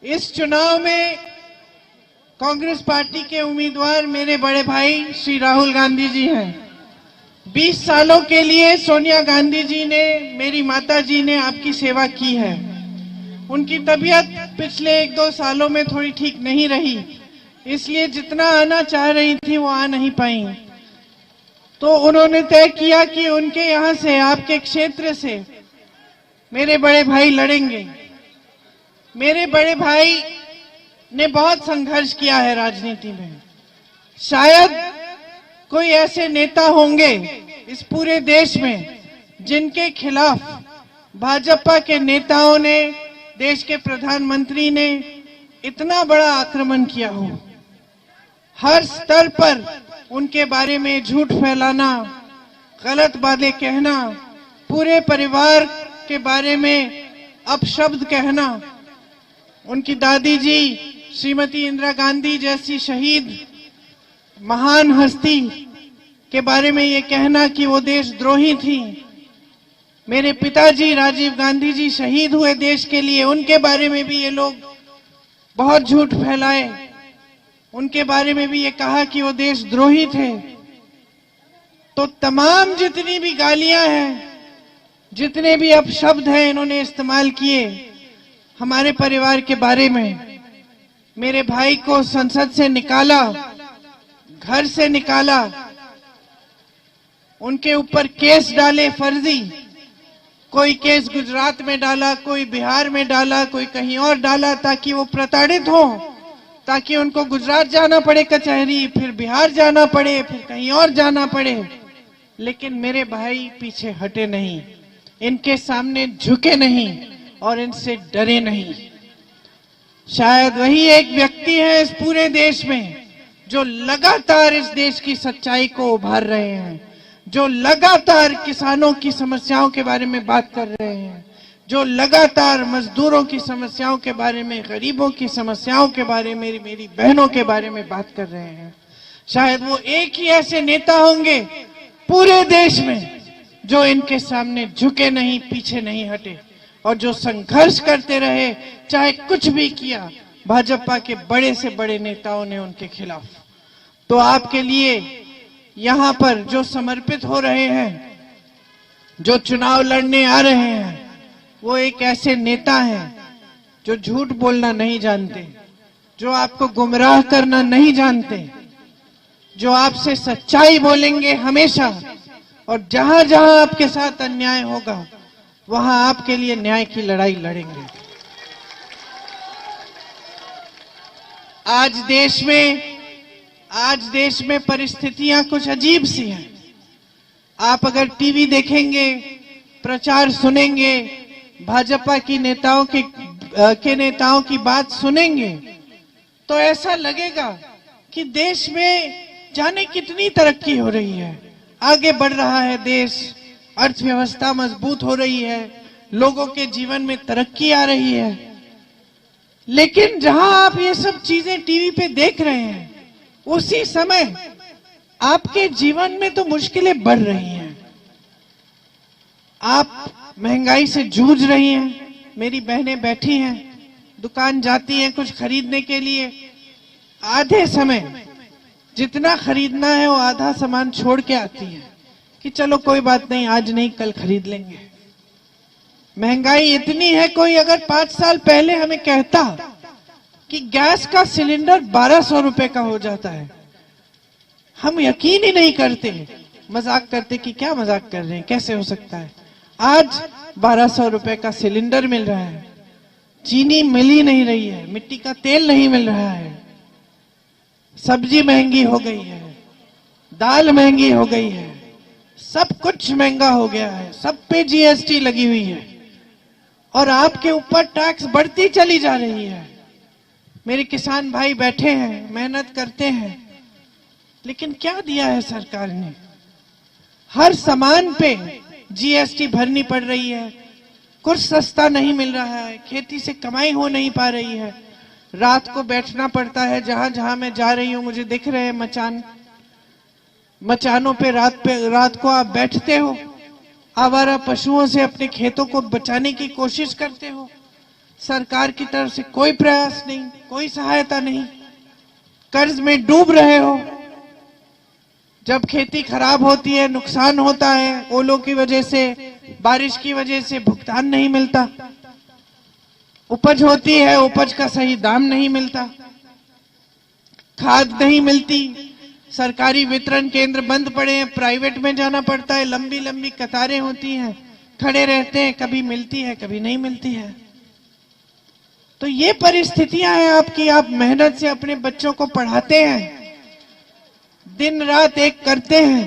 इस चुनाव में कांग्रेस पार्टी के उम्मीदवार मेरे बड़े भाई श्री राहुल गांधी जी हैं। 20 सालों के लिए सोनिया गांधी जी ने, मेरी माता जी ने आपकी सेवा की है। उनकी तबीयत पिछले 1-2 सालों में थोड़ी ठीक नहीं रही, इसलिए जितना आना चाह रही थी वो आ नहीं पाई। तो उन्होंने तय किया कि उनके यहाँ से, आपके क्षेत्र से मेरे बड़े भाई लड़ेंगे। मेरे बड़े भाई ने बहुत संघर्ष किया है राजनीति में। शायद कोई ऐसे नेता होंगे इस पूरे देश में जिनके खिलाफ भाजपा के नेताओं ने, देश के प्रधानमंत्री ने इतना बड़ा आक्रमण किया हो। हर स्तर पर उनके बारे में झूठ फैलाना, गलत बातें कहना, पूरे परिवार के बारे में अपशब्द कहना, उनकी दादी जी श्रीमती इंदिरा गांधी जैसी शहीद महान हस्ती के बारे में ये कहना कि वो देशद्रोही थी। मेरे पिताजी राजीव गांधी जी शहीद हुए देश के लिए, उनके बारे में भी ये लोग बहुत झूठ फैलाए। उनके बारे में भी ये कहा कि वो देशद्रोही थे। तो तमाम जितनी भी गालियां हैं, जितने भी अपशब्द हैं, इन्होंने इस्तेमाल किए हमारे परिवार के बारे में। मेरे भाई को संसद से निकाला, घर से निकाला, उनके ऊपर केस डाले फर्जी। कोई केस गुजरात में डाला, कोई बिहार में डाला, कोई कहीं और डाला, ताकि वो प्रताड़ित हो, ताकि उनको गुजरात जाना पड़े कचहरी, फिर बिहार जाना पड़े, फिर कहीं और जाना पड़े। लेकिन मेरे भाई पीछे हटे नहीं, इनके सामने झुके नहीं और इनसे डरे नहीं। शायद वही एक व्यक्ति है इस पूरे देश में जो लगातार इस देश की सच्चाई को उभार रहे हैं, जो लगातार किसानों की समस्याओं के बारे में बात कर रहे हैं, जो लगातार मजदूरों की समस्याओं के बारे में, गरीबों की समस्याओं के बारे में, मेरी बहनों के बारे में बात कर रहे हैं। शायद वो एक ही ऐसे नेता होंगे पूरे देश में जो इनके सामने झुके नहीं, पीछे नहीं हटे और जो संघर्ष करते रहे, चाहे कुछ भी किया भाजपा के बड़े से बड़े नेताओं ने उनके खिलाफ। तो आपके लिए यहाँ पर जो समर्पित हो रहे हैं, जो चुनाव लड़ने आ रहे हैं, वो एक ऐसे नेता हैं जो झूठ बोलना नहीं जानते, जो आपको गुमराह करना नहीं जानते, जो आपसे सच्चाई बोलेंगे हमेशा, और जहां जहां आपके साथ अन्याय होगा वहां आपके लिए न्याय की लड़ाई लड़ेंगे। आज देश में परिस्थितियां कुछ अजीब सी हैं। आप अगर टीवी देखेंगे, प्रचार सुनेंगे, भाजपा की नेताओं की बात सुनेंगे, तो ऐसा लगेगा कि देश में जाने कितनी तरक्की हो रही है, आगे बढ़ रहा है देश, अर्थव्यवस्था मजबूत हो रही है, लोगों के जीवन में तरक्की आ रही है। लेकिन जहां आप ये सब चीजें टीवी पे देख रहे हैं, उसी समय आपके जीवन में तो मुश्किलें बढ़ रही हैं। आप महंगाई से जूझ रही हैं। मेरी बहनें बैठी हैं, दुकान जाती हैं कुछ खरीदने के लिए, आधे समय जितना खरीदना है वो आधा सामान छोड़ के आती है कि चलो कोई बात नहीं, आज नहीं कल खरीद लेंगे। महंगाई इतनी है, कोई अगर 5 साल पहले हमें कहता कि गैस का सिलेंडर 1200 रुपए का हो जाता है, हम यकीन ही नहीं करते, मजाक करते कि क्या मजाक कर रहे हैं, कैसे हो सकता है। आज 1200 रुपए का सिलेंडर मिल रहा है, चीनी मिल ही नहीं रही है, मिट्टी का तेल नहीं मिल रहा है, सब्जी महंगी हो गई है, दाल महंगी हो गई है, सब कुछ महंगा हो गया है, सब पे जीएसटी लगी हुई है और आपके ऊपर टैक्स बढ़ती चली जा रही है। मेरे किसान भाई बैठे हैं, मेहनत करते हैं, लेकिन क्या दिया है सरकार ने? हर सामान पे जीएसटी भरनी पड़ रही है, कुछ सस्ता नहीं मिल रहा है, खेती से कमाई हो नहीं पा रही है, रात को बैठना पड़ता है। जहां जहां मैं जा रही हूं मुझे दिख रहे हैं मचानों पे रात को आप बैठते हो, आवारा पशुओं से अपने खेतों को बचाने की कोशिश करते हो। सरकार की तरफ से कोई प्रयास नहीं, कोई सहायता नहीं, कर्ज में डूब रहे हो। जब खेती खराब होती है, नुकसान होता है, ओलों की वजह से, बारिश की वजह से भुगतान नहीं मिलता, उपज होती है, उपज का सही दाम नहीं मिलता, खाद नहीं मिलती, सरकारी वितरण केंद्र बंद पड़े हैं, प्राइवेट में जाना पड़ता है, लंबी लंबी कतारें होती हैं, खड़े रहते हैं, कभी मिलती है कभी नहीं मिलती है। तो ये परिस्थितियां हैं आपकी। आप मेहनत से अपने बच्चों को पढ़ाते हैं, दिन रात एक करते हैं,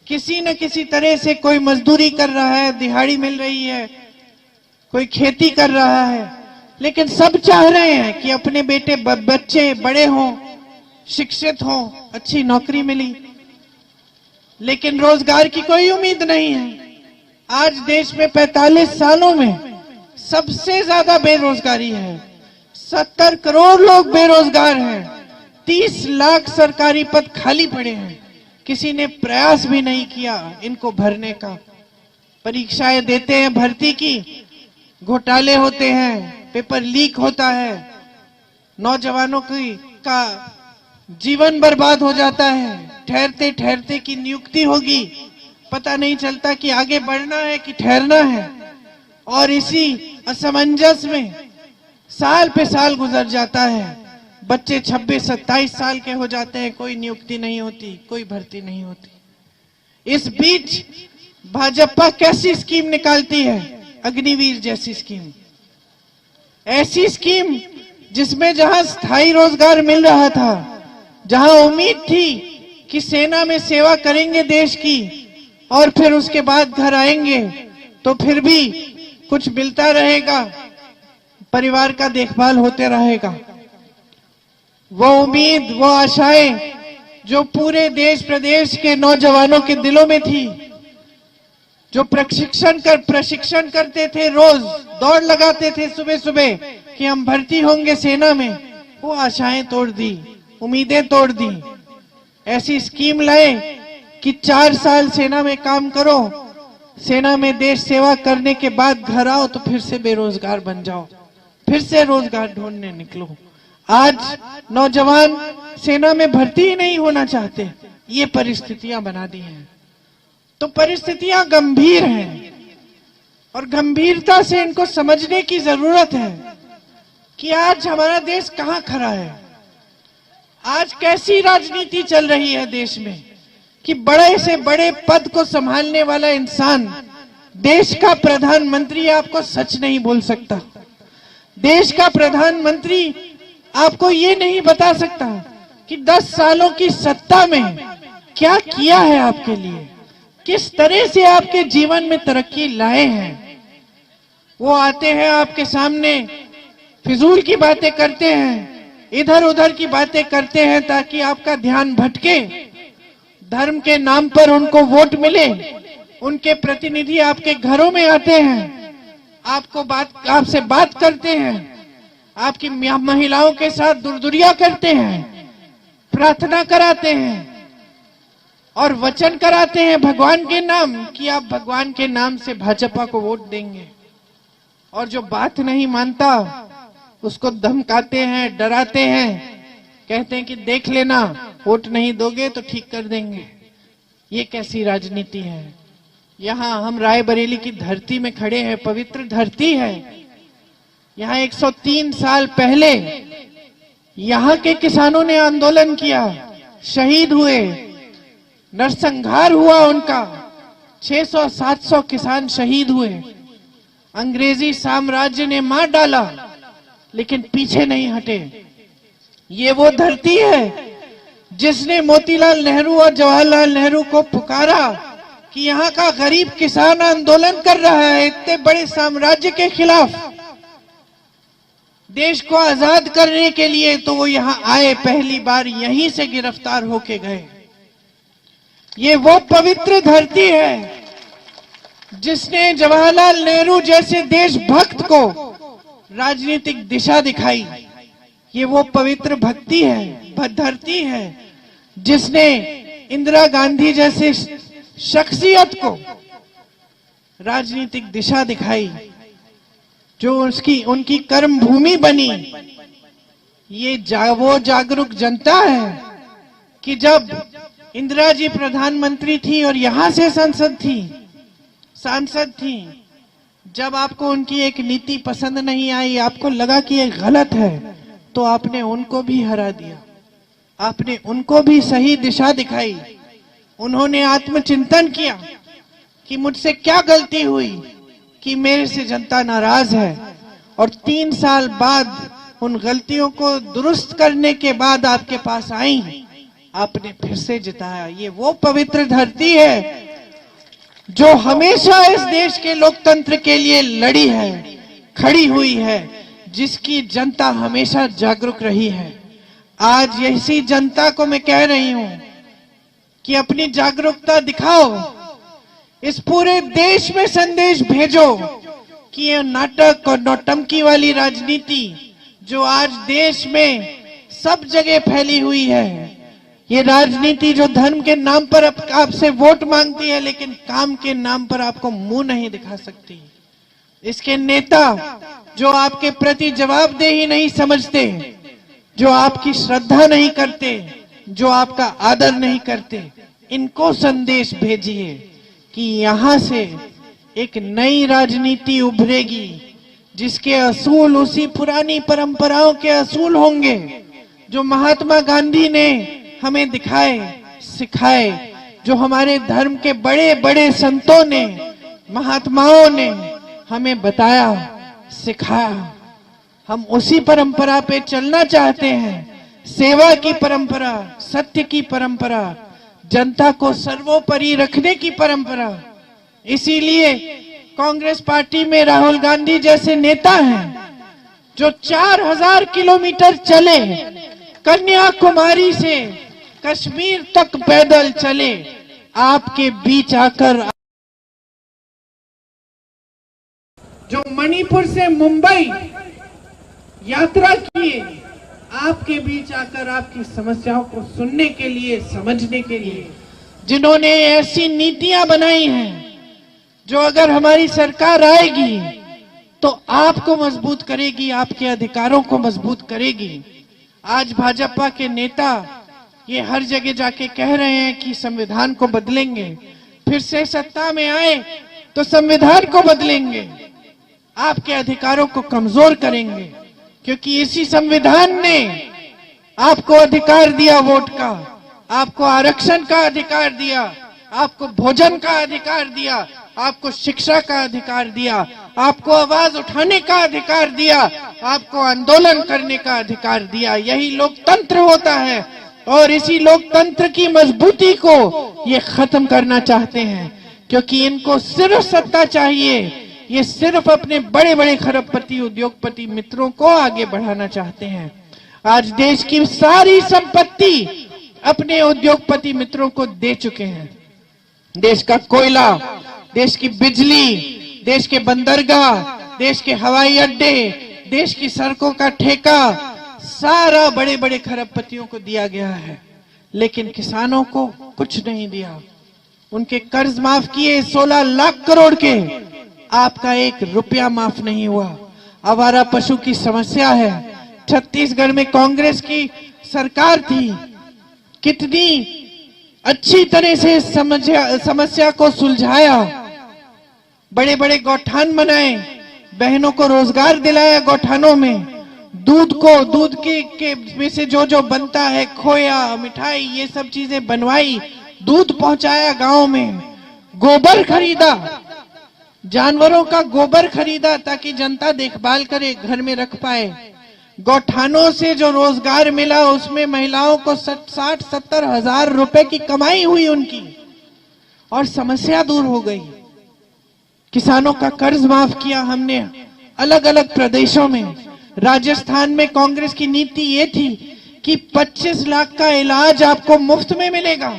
किसी न किसी तरह से कोई मजदूरी कर रहा है, दिहाड़ी मिल रही है, कोई खेती कर रहा है, लेकिन सब चाह रहे हैं कि अपने बेटे बच्चे बड़े हों, शिक्षित हों, अच्छी नौकरी मिली, लेकिन रोजगार की कोई उम्मीद नहीं है। आज देश में 45 सालों में सबसे ज्यादा बेरोजगारी है। 70 करोड़ लोग बेरोजगार हैं, 30 लाख सरकारी पद खाली पड़े हैं। किसी ने प्रयास भी नहीं किया इनको भरने का। परीक्षाएं देते हैं भर्ती की, घोटाले होते हैं, पेपर लीक होता है, नौजवानों का जीवन बर्बाद हो जाता है। ठहरते ठहरते की नियुक्ति होगी, पता नहीं चलता कि आगे बढ़ना है कि ठहरना है, और इसी असमंजस में साल पे साल गुजर जाता है। बच्चे 26-27 साल के हो जाते हैं, कोई नियुक्ति नहीं होती, कोई भर्ती नहीं होती। इस बीच भाजपा कैसी स्कीम निकालती है? अग्निवीर जैसी स्कीम, ऐसी स्कीम जिसमें जहां स्थायी रोजगार मिल रहा था, जहां उम्मीद थी कि सेना में सेवा करेंगे देश की और फिर उसके बाद घर आएंगे तो फिर भी कुछ मिलता रहेगा, परिवार का देखभाल होते रहेगा, वो उम्मीद, वो आशाएं जो पूरे देश प्रदेश के नौजवानों के दिलों में थी, जो प्रशिक्षण करते थे, रोज दौड़ लगाते थे सुबह सुबह कि हम भर्ती होंगे सेना में, वो आशाएं तोड़ दी, उम्मीदें तोड़ दी। ऐसी स्कीम लाए कि 4 साल सेना में काम करो, सेना में देश सेवा करने के बाद घर आओ तो फिर से बेरोजगार बन जाओ, फिर से रोजगार ढूंढने निकलो। आज नौजवान सेना में भर्ती ही नहीं होना चाहते, ये परिस्थितियां बना दी हैं। तो परिस्थितियां गंभीर हैं और गंभीरता से इनको समझने की जरूरत है कि आज हमारा देश कहां खड़ा है। आज कैसी राजनीति चल रही है देश में कि बड़े से बड़े पद को संभालने वाला इंसान, देश का प्रधानमंत्री आपको सच नहीं बोल सकता। देश का प्रधानमंत्री आपको ये नहीं बता सकता कि 10 सालों की सत्ता में क्या किया है आपके लिए, किस तरह से आपके जीवन में तरक्की लाए हैं। वो आते हैं आपके सामने, फिजूल की बातें करते हैं, इधर उधर की बातें करते हैं ताकि आपका ध्यान भटके, धर्म के नाम पर उनको वोट मिले। उनके प्रतिनिधि आपके घरों में आते हैं, आपसे बात करते हैं, आपकी महिलाओं के साथ दुर्दुरिया करते हैं, प्रार्थना कराते हैं और वचन कराते हैं भगवान के नाम कि आप भगवान के नाम से भाजपा को वोट देंगे, और जो बात नहीं मानता उसको धमकाते हैं, डराते हैं, कहते हैं कि देख लेना, वोट नहीं दोगे तो ठीक कर देंगे। ये कैसी राजनीति है? यहाँ हम रायबरेली की धरती में खड़े हैं, पवित्र धरती है। यहाँ 103 साल पहले यहाँ के किसानों ने आंदोलन किया, शहीद हुए, नरसंहार हुआ उनका, 600-700 किसान शहीद हुए। अंग्रेजी साम्राज्य ने मार डाला लेकिन पीछे नहीं हटे। ये वो धरती है जिसने मोतीलाल नेहरू और जवाहरलाल नेहरू को पुकारा कि यहाँ का गरीब किसान आंदोलन कर रहा है इतने बड़े साम्राज्य के खिलाफ, देश को आजाद करने के लिए, तो वो यहाँ आए, पहली बार यहीं से गिरफ्तार होके गए। ये वो पवित्र धरती है जिसने जवाहरलाल नेहरू जैसे देशभक्त को राजनीतिक दिशा दिखाई। ये वो पवित्र भक्ति है, धरती है जिसने इंदिरा गांधी जैसे शख्सियत को राजनीतिक दिशा दिखाई। जो उनकी कर्म भूमि बनी, ये वो जागरूक जनता है कि जब इंदिरा जी प्रधानमंत्री थी और यहां से सांसद थी, जब आपको उनकी एक नीति पसंद नहीं आई, आपको लगा कि ये गलत है, तो आपने उनको भी हरा दिया, आपने उनको भी सही दिशा दिखाई। उन्होंने आत्मचिंतन किया कि मुझसे क्या गलती हुई कि मेरे से जनता नाराज है, और 3 साल बाद उन गलतियों को दुरुस्त करने के बाद आपके पास आई, आपने फिर से जिताया। ये वो पवित्र धरती है जो हमेशा इस देश के लोकतंत्र के लिए लड़ी है, खड़ी हुई है, जिसकी जनता हमेशा जागरूक रही है। आज इसी जनता को मैं कह रही हूं कि अपनी जागरूकता दिखाओ, इस पूरे देश में संदेश भेजो कि ये नाटक और नौटंकी वाली राजनीति जो आज देश में सब जगह फैली हुई है, ये राजनीति जो धर्म के नाम पर आपसे वोट मांगती है लेकिन काम के नाम पर आपको मुंह नहीं दिखा सकती, इसके नेता जो आपके प्रति जवाबदेही नहीं समझते, जो आपकी श्रद्धा नहीं करते, जो आपका आदर नहीं करते, इनको संदेश भेजिए कि यहां से एक नई राजनीति उभरेगी, जिसके असूल उसी पुरानी परंपराओं के असूल होंगे जो महात्मा गांधी ने हमें दिखाए, सिखाए, जो हमारे धर्म के बड़े बड़े संतों ने, महात्माओं ने हमें बताया, सिखाया। हम उसी परंपरा पे चलना चाहते हैं, सेवा की परंपरा, सत्य की परंपरा, जनता को सर्वोपरि रखने की परंपरा। इसीलिए कांग्रेस पार्टी में राहुल गांधी जैसे नेता हैं जो 4000 किलोमीटर चले, कन्याकुमारी से कश्मीर तक पैदल चले, आपके बीच आकर, जो मणिपुर से मुंबई यात्रा किए, आपके बीच आकर आपकी समस्याओं को सुनने के लिए, समझने के लिए, जिन्होंने ऐसी नीतियां बनाई हैं जो अगर हमारी सरकार आएगी तो आपको मजबूत करेगी, आपके अधिकारों को मजबूत करेगी। आज भाजपा के नेता ये हर जगह जाके कह रहे हैं कि संविधान को बदलेंगे, फिर से सत्ता में आए तो संविधान को बदलेंगे, आपके अधिकारों को कमजोर करेंगे, क्योंकि इसी संविधान ने आपको अधिकार दिया वोट का, आपको आरक्षण का अधिकार दिया, आपको भोजन का अधिकार दिया, आपको शिक्षा का अधिकार दिया, आपको आवाज उठाने का अधिकार दिया, आपको आंदोलन करने का अधिकार दिया। यही लोकतंत्र होता है, और इसी लोकतंत्र की मजबूती को ये खत्म करना चाहते हैं, क्योंकि इनको सिर्फ सत्ता चाहिए। ये सिर्फ अपने बड़े बड़े खरबपति, उद्योगपति मित्रों को आगे बढ़ाना चाहते हैं। आज देश की सारी संपत्ति अपने उद्योगपति मित्रों को दे चुके हैं। देश का कोयला, देश की बिजली, देश के बंदरगाह, देश के हवाई अड्डे, देश की सड़कों का ठेका, सारा बड़े बड़े खरबपतियों को दिया गया है, लेकिन किसानों को कुछ नहीं दिया। उनके कर्ज माफ किए 16 लाख करोड़ के, आपका 1 रुपया माफ नहीं हुआ। आवारा पशु की समस्या है, छत्तीसगढ़ में कांग्रेस की सरकार थी, कितनी अच्छी तरह से समस्या को सुलझाया, बड़े बड़े गौठान बनाए, बहनों को रोजगार दिलाया गौठानों में, दूध के में से जो बनता है, खोया, मिठाई, ये सब चीजें बनवाई, दूध पहुंचाया गांव में, गोबर खरीदा, जानवरों का गोबर खरीदा ताकि जनता देखभाल करे, घर में रख पाए। गौठानों से जो रोजगार मिला उसमें महिलाओं को 60-70 हजार रुपए की कमाई हुई उनकी, और समस्या दूर हो गई। किसानों का कर्ज माफ किया हमने अलग अलग प्रदेशों में। राजस्थान में कांग्रेस की नीति ये थी कि 25 लाख का इलाज आपको मुफ्त में मिलेगा।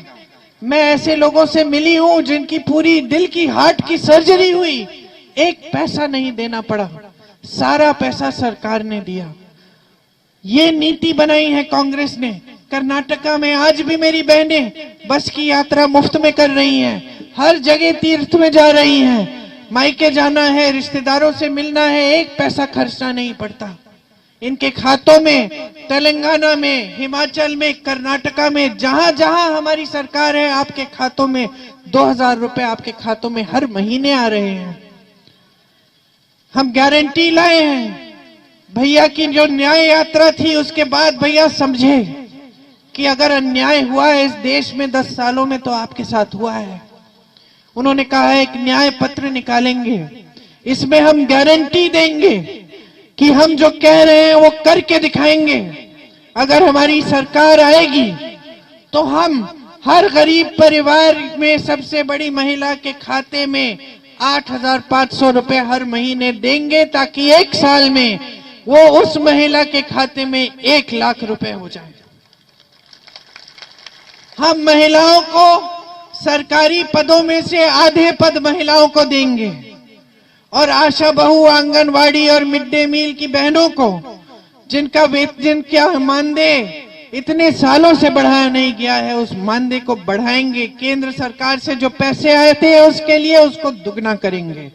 मैं ऐसे लोगों से मिली हूं जिनकी पूरी दिल की हार्ट की सर्जरी हुई, 1 पैसा नहीं देना पड़ा, सारा पैसा सरकार ने दिया। ये नीति बनाई है कांग्रेस ने। कर्नाटका में आज भी मेरी बहनें बस की यात्रा मुफ्त में कर रही हैं, हर जगह तीर्थ में जा रही हैं। मायके जाना है, रिश्तेदारों से मिलना है, एक पैसा खर्चना नहीं पड़ता। इनके खातों में तेलंगाना में, हिमाचल में, कर्नाटका में, जहां जहां हमारी सरकार है, आपके खातों में 2000 रुपए आपके खातों में हर महीने आ रहे हैं। हम गारंटी लाए हैं। भैया की जो न्याय यात्रा थी, उसके बाद भैया समझे कि अगर अन्याय हुआ है इस देश में 10 सालों में तो आपके साथ हुआ है। उन्होंने कहा है एक न्याय पत्र निकालेंगे, इसमें हम गारंटी देंगे कि हम जो कह रहे हैं वो करके दिखाएंगे। अगर हमारी सरकार आएगी तो हम हर गरीब परिवार में सबसे बड़ी महिला के खाते में 8,500 रुपए हर महीने देंगे, ताकि एक साल में वो उस महिला के खाते में 1 लाख रुपए हो जाए। हम महिलाओं को सरकारी पदों में से आधे पद महिलाओं को देंगे, और आशा बहू, आंगनवाड़ी और मिड डे मील की बहनों को जिनका मानदेय इतने सालों से बढ़ाया नहीं गया है, उस मानदेय को बढ़ाएंगे। केंद्र सरकार से जो पैसे आए थे उसके लिए उसको दुगना करेंगे।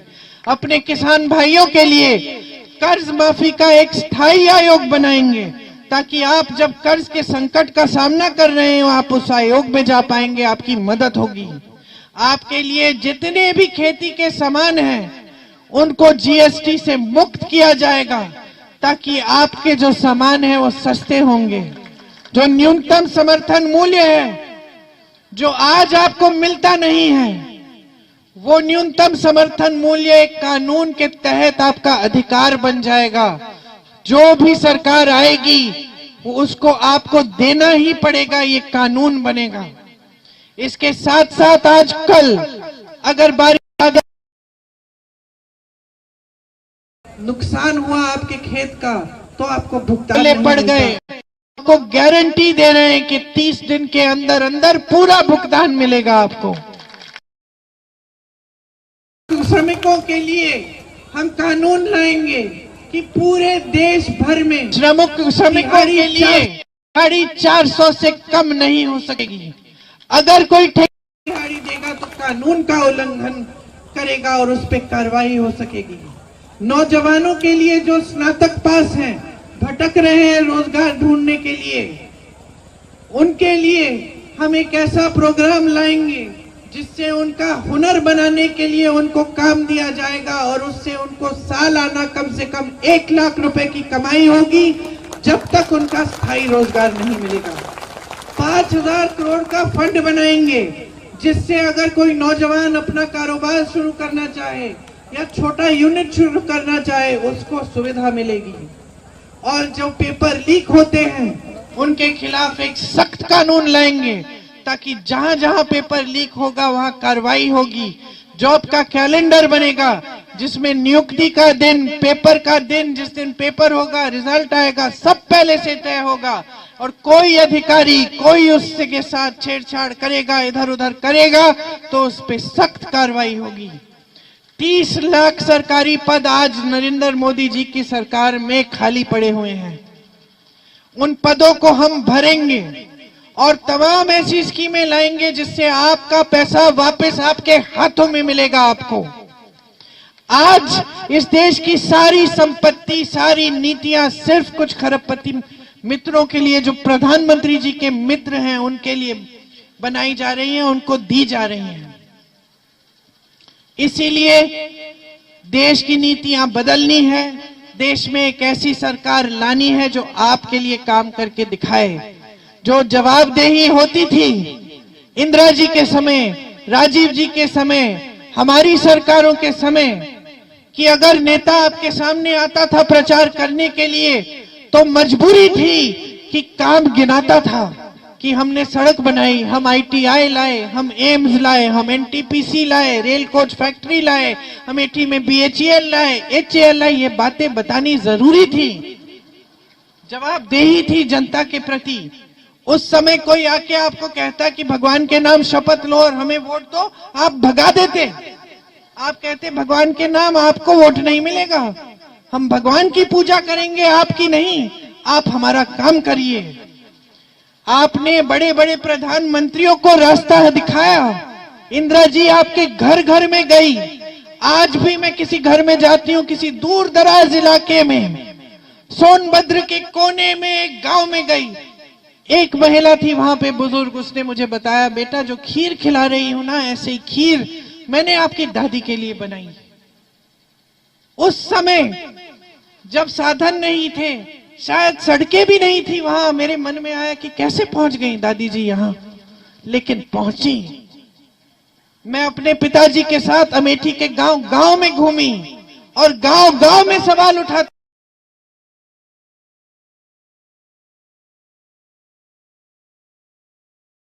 अपने किसान भाइयों के लिए कर्ज माफी का एक स्थायी आयोग बनाएंगे, ताकि आप जब कर्ज के संकट का सामना कर रहे हो आप उस आयोग में जा पाएंगे, आपकी मदद होगी। आपके लिए जितने भी खेती के सामान हैं उनको जीएसटी से मुक्त किया जाएगा, ताकि आपके जो सामान है वो सस्ते होंगे। जो न्यूनतम समर्थन मूल्य है जो आज आपको मिलता नहीं है, वो न्यूनतम समर्थन मूल्य एक कानून के तहत आपका अधिकार बन जाएगा। जो भी सरकार आएगी वो उसको आपको देना ही पड़ेगा, ये कानून बनेगा। इसके साथ साथ आज कल अगर बारिश आ गई, नुकसान हुआ आपके खेत का, तो आपको भुगतान पड़ गए, आपको गारंटी दे रहे हैं कि 30 दिन के अंदर अंदर पूरा भुगतान मिलेगा आपको। श्रमिकों के लिए हम कानून लाएंगे कि पूरे देश भर में श्रमिकों के लिए दिहाड़ी 400 से कम नहीं हो सकेगी। अगर कोई दिहाड़ी देगा तो कानून का उल्लंघन करेगा और उस पर कार्रवाई हो सकेगी। नौजवानों के लिए जो स्नातक पास हैं, भटक रहे हैं रोजगार ढूंढने के लिए, उनके लिए हम एक ऐसा प्रोग्राम लाएंगे जिससे उनका हुनर बनाने के लिए उनको काम दिया जाएगा, और उससे उनको सालाना कम से कम 1 लाख रुपए की कमाई होगी, जब तक उनका स्थायी रोजगार नहीं मिलेगा। 5,000 करोड़ का फंड बनाएंगे, जिससे अगर कोई नौजवान अपना कारोबार शुरू करना चाहे या छोटा यूनिट शुरू करना चाहे उसको सुविधा मिलेगी। और जो पेपर लीक होते हैं उनके खिलाफ एक सख्त कानून लाएंगे, ताकि जहां जहां पेपर लीक होगा वहां कार्रवाई होगी। जॉब का कैलेंडर बनेगा, जिसमें नियुक्ति का दिन, पेपर का दिन, जिस दिन पेपर होगा, रिजल्ट आएगा, सब पहले से तय होगा। और कोई अधिकारी कोई उसके साथ छेड़छाड़ करेगा, इधर उधर करेगा, तो उस पर सख्त कार्रवाई होगी। 30 लाख सरकारी पद आज नरेंद्र मोदी जी की सरकार में खाली पड़े हुए हैं। उन पदों को हम भरेंगे और तमाम ऐसी स्कीमें लाएंगे जिससे आपका पैसा वापस आपके हाथों में मिलेगा। आपको आज इस देश की सारी संपत्ति, सारी नीतियां सिर्फ कुछ खरबपति मित्रों के लिए, जो प्रधानमंत्री जी के मित्र हैं, उनके लिए बनाई जा रही हैं, उनको दी जा रही हैं। इसीलिए देश की नीतियां बदलनी है, देश में एक ऐसी सरकार लानी है जो आपके लिए काम करके दिखाए। जो जवाबदेही होती थी इंदिरा जी के समय, राजीव जी के समय, हमारी सरकारों के समय, कि अगर नेता आपके सामने आता था प्रचार करने के लिए तो मजबूरी थी कि काम गिनाता था कि हमने सड़क बनाई, हम ITI लाए, हम एम्स लाए, हम NTPC लाए, रेल कोच फैक्ट्री लाए, हम अमेठी में BHEL लाए, HAL लाए। ये बातें बतानी जरूरी थी, जवाबदेही थी जनता के प्रति। उस समय कोई आके आपको कहता कि भगवान के नाम शपथ लो और हमें वोट दो, आप भगा देते। आप कहते भगवान के नाम आपको वोट नहीं मिलेगा, हम भगवान की पूजा करेंगे, आपकी नहीं, आप हमारा काम करिए। आपने बड़े बड़े प्रधानमंत्रियों को रास्ता दिखाया। इंदिरा जी आपके घर घर में गई, आज भी मैं किसी घर में जाती हूं, किसी दूर दराज इलाके में, सोनभद्र के कोने में एक गांव में गई, एक महिला थी वहां पे बुजुर्ग, उसने मुझे बताया, बेटा जो खीर खिला रही हूं ना, ऐसे ही खीर मैंने आपकी दादी के लिए बनाई। उस समय जब साधन नहीं थे, शायद सड़कें भी नहीं थी वहां, मेरे मन में आया कि कैसे पहुंच गई दादी जी यहां, लेकिन पहुंची। मैं अपने पिताजी के साथ अमेठी के गांव गांव में घूमी और गांव गांव में सवाल उठाते,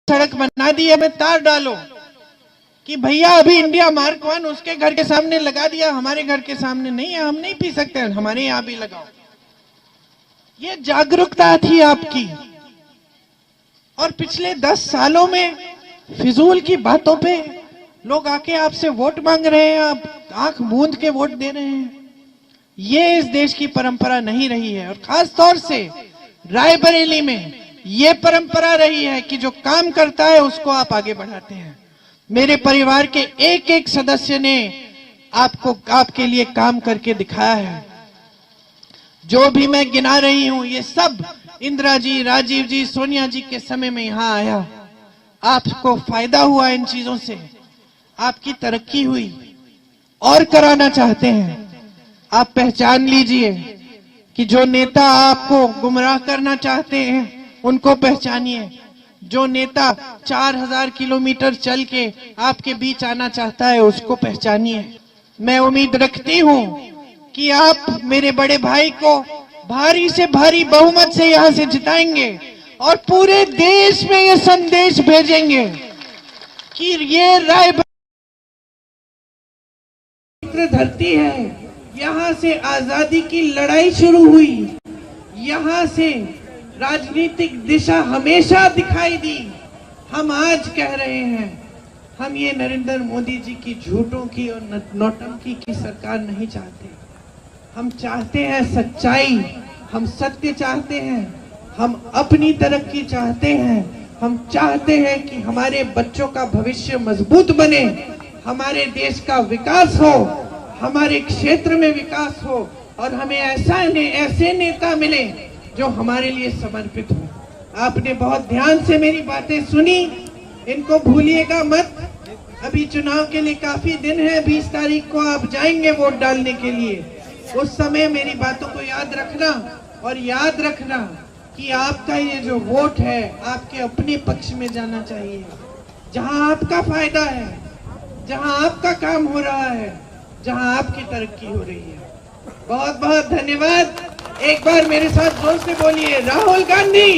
सड़क बना दी है, में तार डालो कि भैया अभी इंडिया मार्क 1 उसके घर के सामने लगा दिया, हमारे घर के सामने नहीं है, हम नहीं पी सकते, हमारे यहां भी लगाओ। ये जागरूकता थी आपकी। और पिछले 10 सालों में फिजूल की बातों पे लोग आके आपसे वोट मांग रहे हैं, आप आंख मूंद के वोट दे रहे हैं। ये इस देश की परंपरा नहीं रही है। और खास तौर से रायबरेली में ये परंपरा रही है कि जो काम करता है उसको आप आगे बढ़ाते हैं। मेरे परिवार के एक एक सदस्य ने आपके लिए काम करके दिखाया है। जो भी मैं गिना रही हूं, ये सब इंदिरा जी, राजीव जी, सोनिया जी के समय में यहां आया। आपको फायदा हुआ इन चीजों से, आपकी तरक्की हुई। और कराना चाहते हैं, आप पहचान लीजिए कि जो नेता आपको गुमराह करना चाहते हैं उनको पहचानिए। जो नेता 4000 किलोमीटर चल के आपके बीच आना चाहता है उसको पहचानिए। मैं उम्मीद रखती हूं कि आप मेरे बड़े भाई को भारी से भारी बहुमत से यहां से जिताएंगे और पूरे देश में ये संदेश भेजेंगे कि ये रायबरेली धरती है, यहां से आजादी की लड़ाई शुरू हुई, यहां से राजनीतिक दिशा हमेशा दिखाई दी। हम आज कह रहे हैं, हम ये नरेंद्र मोदी जी की झूठों की और नौटंकी की सरकार नहीं चाहते। हम चाहते हैं सच्चाई, हम सत्य चाहते हैं, हम अपनी तरक्की चाहते हैं। हम चाहते हैं कि हमारे बच्चों का भविष्य मजबूत बने, हमारे देश का विकास हो, हमारे क्षेत्र में विकास हो और हमें ऐसे नेता मिले जो हमारे लिए समर्पित हो। आपने बहुत ध्यान से मेरी बातें सुनी, इनको भूलिएगा मत। अभी चुनाव के लिए काफी दिन है, 20 तारीख को आप जाएंगे वोट डालने के लिए। उस समय मेरी बातों को याद रखना और याद रखना कि आपका ये जो वोट है आपके अपने पक्ष में जाना चाहिए, जहां आपका फायदा है, जहां आपका काम हो रहा है, जहां आपकी तरक्की हो रही है। बहुत बहुत धन्यवाद। एक बार मेरे साथ जोर से बोलिए, राहुल गांधी।